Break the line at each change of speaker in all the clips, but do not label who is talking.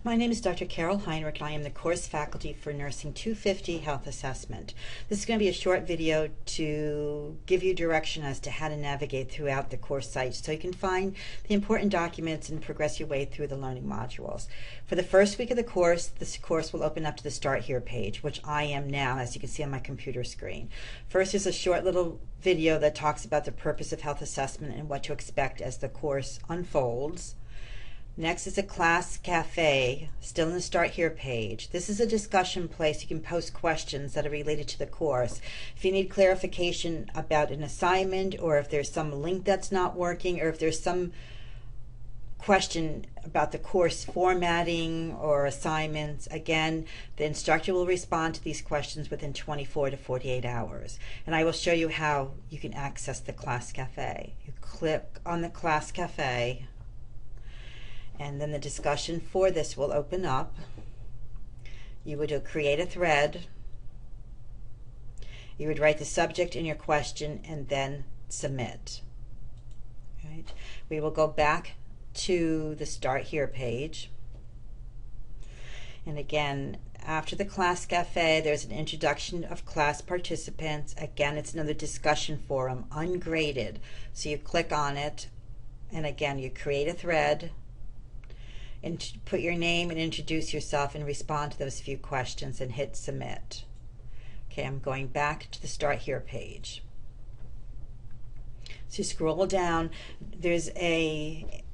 My name is Dr. Carol Heinrich, and I am the course faculty for Nursing 250 Health Assessment. This is going to be a short video to give you direction as to how to navigate throughout the course site so you can find the important documents and progress your way through the learning modules. For the first week of the course, this course will open up to the Start Here page, which I am now, as you can see on my computer screen. First is a short little video that talks about the purpose of health assessment and what to expect as the course unfolds. Next is a class cafe, still in the Start Here page. This is a discussion place. You can post questions that are related to the course. If you need clarification about an assignment, or if there's some link that's not working, or if there's some question about the course formatting or assignments, again, the instructor will respond to these questions within 24 to 48 hours. And I will show you how you can access the class cafe. You click on the class cafe, and then the discussion for this will open up. You would create a thread. You would write the subject in your question and then submit. Right? We will go back to the Start Here page. And again, after the class cafe, there's an introduction of class participants. Again, it's another discussion forum, ungraded. So you click on it, and again, you create a thread, and put your name and introduce yourself and respond to those few questions and hit submit. Okay, I'm going back to the Start Here page. So you scroll down, there's a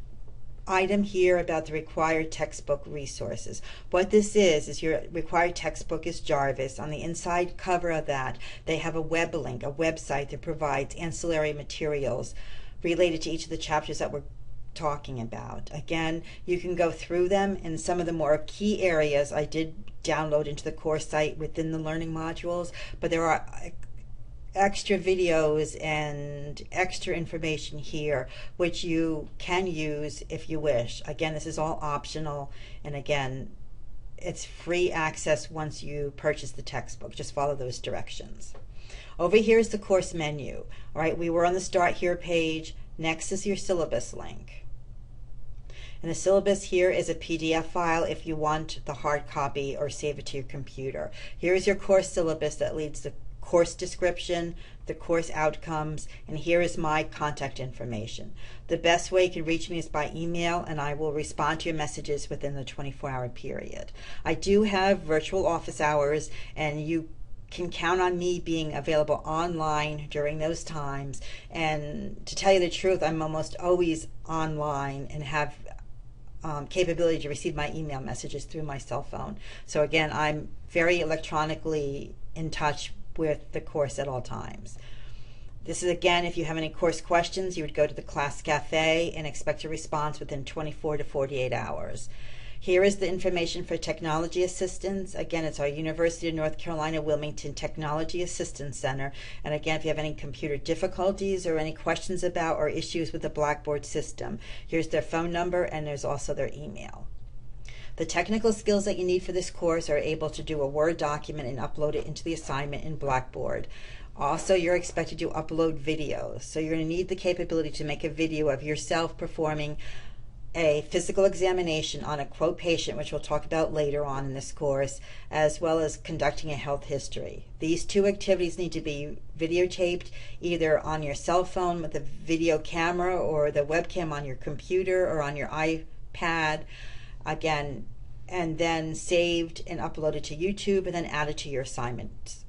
item here about the required textbook resources. What this is your required textbook is Jarvis. On the inside cover of that, they have a web link, a website that provides ancillary materials related to each of the chapters that we're talking about. Again, you can go through them, and some of the more key areas I did download into the course site within the learning modules, but there are extra videos and extra information here which you can use if you wish. Again, this is all optional, and again, it's free access once you purchase the textbook. Just follow those directions. Over here is the course menu. All right, we were on the Start Here page. Next is your syllabus link. And the syllabus here is a PDF file if you want the hard copy or save it to your computer. Here is your course syllabus that leads the course description, the course outcomes, and here is my contact information. The best way you can reach me is by email, and I will respond to your messages within the 24-hour period. I do have virtual office hours, and you can count on me being available online during those times. And to tell you the truth, I'm almost always online and have capability to receive my email messages through my cell phone. So again, I'm very electronically in touch with the course at all times. This is, again, if you have any course questions, you would go to the class cafe and expect a response within 24 to 48 hours. Here is the information for technology assistance. Again, it's our University of North Carolina Wilmington Technology Assistance Center. And again, if you have any computer difficulties or any questions about or issues with the Blackboard system, here's their phone number, and there's also their email. The technical skills that you need for this course are able to do a Word document and upload it into the assignment in Blackboard. Also, you're expected to upload videos. So you're going to need the capability to make a video of yourself performing a physical examination on a quote patient, which we'll talk about later on in this course, as well as conducting a health history. These two activities need to be videotaped either on your cell phone with a video camera or the webcam on your computer or on your iPad, again, and then saved and uploaded to YouTube and then added to your assignments.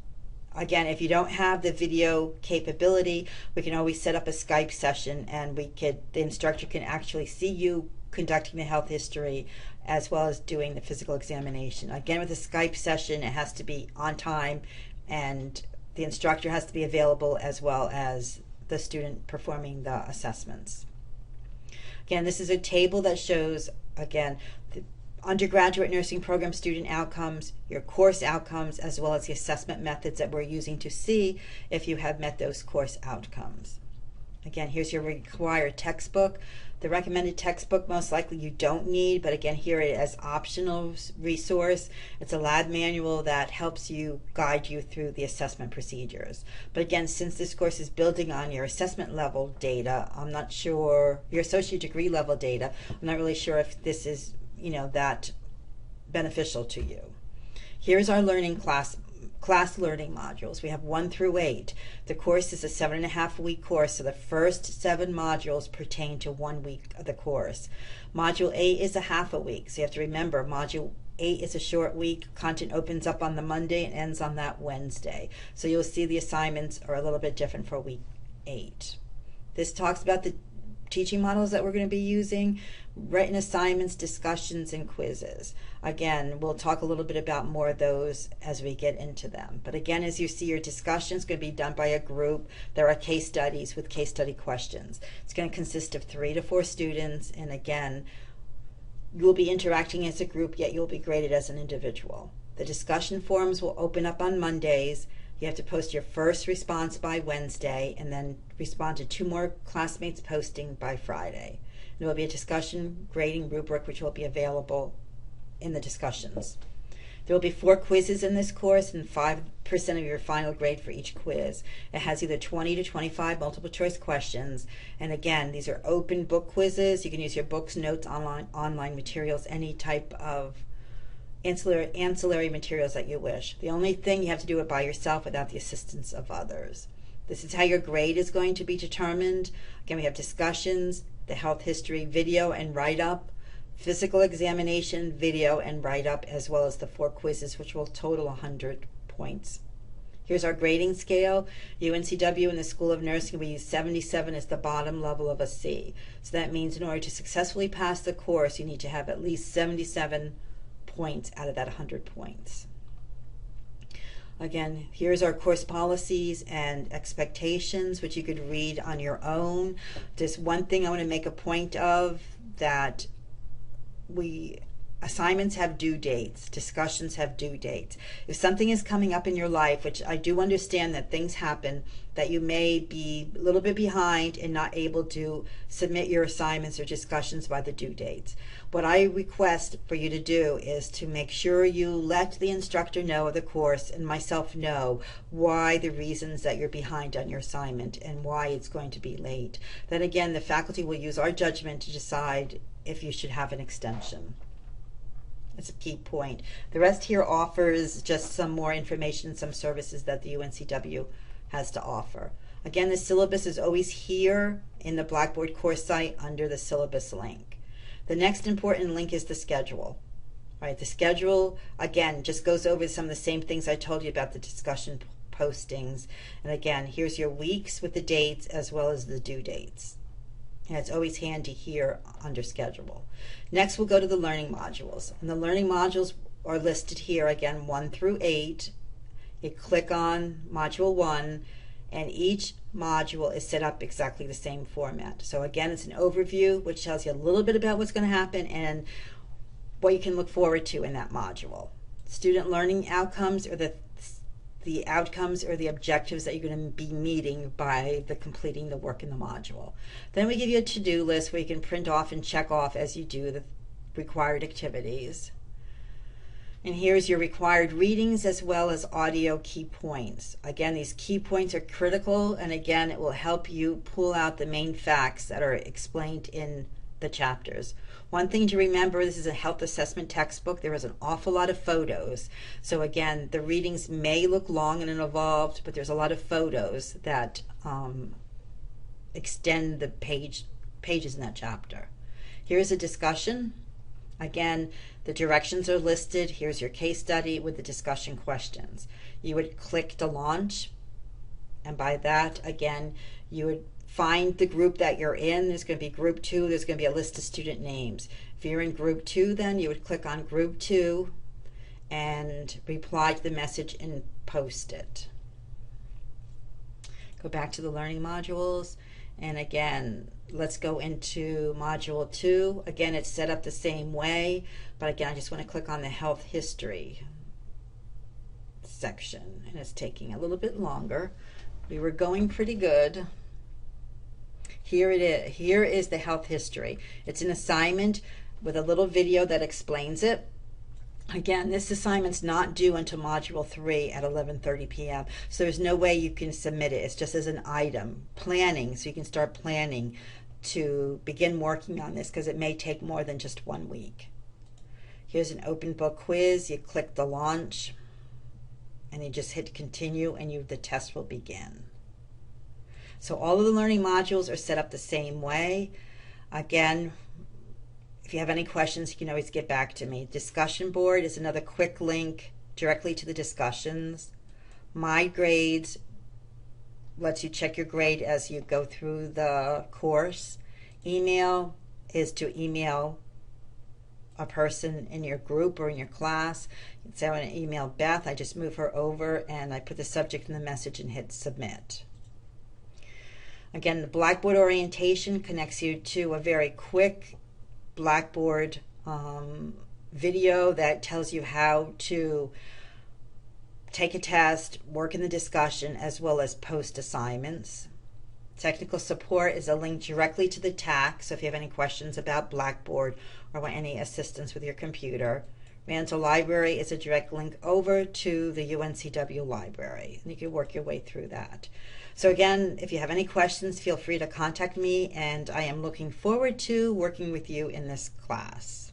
Again, if you don't have the video capability, we can always set up a Skype session, and the instructor can actually see you conducting the health history as well as doing the physical examination. Again, with a Skype session, it has to be on time, and the instructor has to be available as well as the student performing the assessments. Again, this is a table that shows, again, the undergraduate nursing program student outcomes, your course outcomes, as well as the assessment methods that we're using to see if you have met those course outcomes. Again, here's your required textbook. The recommended textbook most likely you don't need, but again, here it is optional resource. It's a lab manual that helps you guide you through the assessment procedures. But again, since this course is building on your assessment level data, I'm not sure, your associate degree level data, I'm not really sure if this is, that beneficial to you. Here's our learning class learning modules. We have 1 through 8. The course is a 7.5-week course, so the first 7 modules pertain to 1 week of the course. Module 8 is a half a week, so you have to remember Module 8 is a short week. Content opens up on the Monday and ends on that Wednesday. So you'll see the assignments are a little bit different for week 8. This talks about the teaching models that we're going to be using, written assignments, discussions, and quizzes. Again, we'll talk a little bit about more of those as we get into them. But again, as you see, your discussion is going to be done by a group. There are case studies with case study questions. It's going to consist of 3 to 4 students, and again, you'll be interacting as a group, yet you'll be graded as an individual. The discussion forums will open up on Mondays. You have to post your first response by Wednesday and then respond to 2 more classmates posting by Friday. There will be a discussion grading rubric which will be available in the discussions. There will be 4 quizzes in this course and 5% of your final grade for each quiz. It has either 20 to 25 multiple choice questions. And again, these are open book quizzes. You can use your books, notes, online materials, any type of ancillary materials that you wish. The only thing, you have to do it by yourself without the assistance of others. This is how your grade is going to be determined. Again, we have discussions, the health history video and write-up, physical examination, video and write-up, as well as the 4 quizzes, which will total 100 points. Here's our grading scale. UNCW and the School of Nursing, we use 77 as the bottom level of a C. So that means in order to successfully pass the course, you need to have at least 77 points out of that 100 points. Again, here's our course policies and expectations, which you could read on your own. Just one thing I want to make a point of, that assignments have due dates, discussions have due dates. If something is coming up in your life, which I do understand that things happen, that you may be a little bit behind and not able to submit your assignments or discussions by the due dates. What I request for you to do is to make sure you let the instructor know of the course and myself know why the reasons that you're behind on your assignment and why it's going to be late. Then again, the faculty will use our judgment to decide if you should have an extension. That's a key point. The rest here offers just some more information, some services that the UNCW has to offer. Again, the syllabus is always here in the Blackboard course site under the syllabus link. The next important link is the schedule. All right, the schedule, again, just goes over some of the same things I told you about the discussion postings. And again, here's your weeks with the dates as well as the due dates. And it's always handy here under schedule. Next, we'll go to the learning modules. And the learning modules are listed here, again, 1 through 8. You click on Module 1, and each module is set up exactly the same format. So again, it's an overview, which tells you a little bit about what's going to happen and what you can look forward to in that module. Student learning outcomes are the outcomes or the objectives that you're going to be meeting by completing the work in the module. Then we give you a to-do list where you can print off and check off as you do the required activities. And here's your required readings as well as audio key points. Again, these key points are critical, and again, it will help you pull out the main facts that are explained in the chapters. One thing to remember, this is a health assessment textbook. There is an awful lot of photos. So again, the readings may look long and involved, but there's a lot of photos that extend the pages in that chapter. Here's a discussion. Again, the directions are listed. Here's your case study with the discussion questions. You would click to launch, and by that, again, you would find the group that you're in. There's going to be group 2. There's going to be a list of student names. If you're in group 2, then you would click on group 2 and reply to the message and post it. Go back to the learning modules, and again, let's go into module 2. Again, it's set up the same way, but again, I just want to click on the health history section, and it's taking a little bit longer. We were going pretty good. Here it is. Here is the health history. It's an assignment with a little video that explains it. Again, this assignment's not due until module 3 at 11:30 p.m. So there's no way you can submit it. It's just as an item. Planning, so you can start planning to begin working on this because it may take more than just 1 week. Here's an open book quiz. You click the launch and you just hit continue and the test will begin. So all of the learning modules are set up the same way. Again, if you have any questions, you can always get back to me. Discussion board is another quick link directly to the discussions. My Grades lets you check your grade as you go through the course. Email is to email a person in your group or in your class. You can say I want to email Beth. I just move her over and I put the subject in the message and hit submit. Again, the Blackboard orientation connects you to a very quick Blackboard video that tells you how to take a test, work in the discussion, as well as post assignments. Technical support is a link directly to the TAC, so if you have any questions about Blackboard or want any assistance with your computer. Mantle Library is a direct link over to the UNCW library, and you can work your way through that. So again, if you have any questions, feel free to contact me, and I am looking forward to working with you in this class.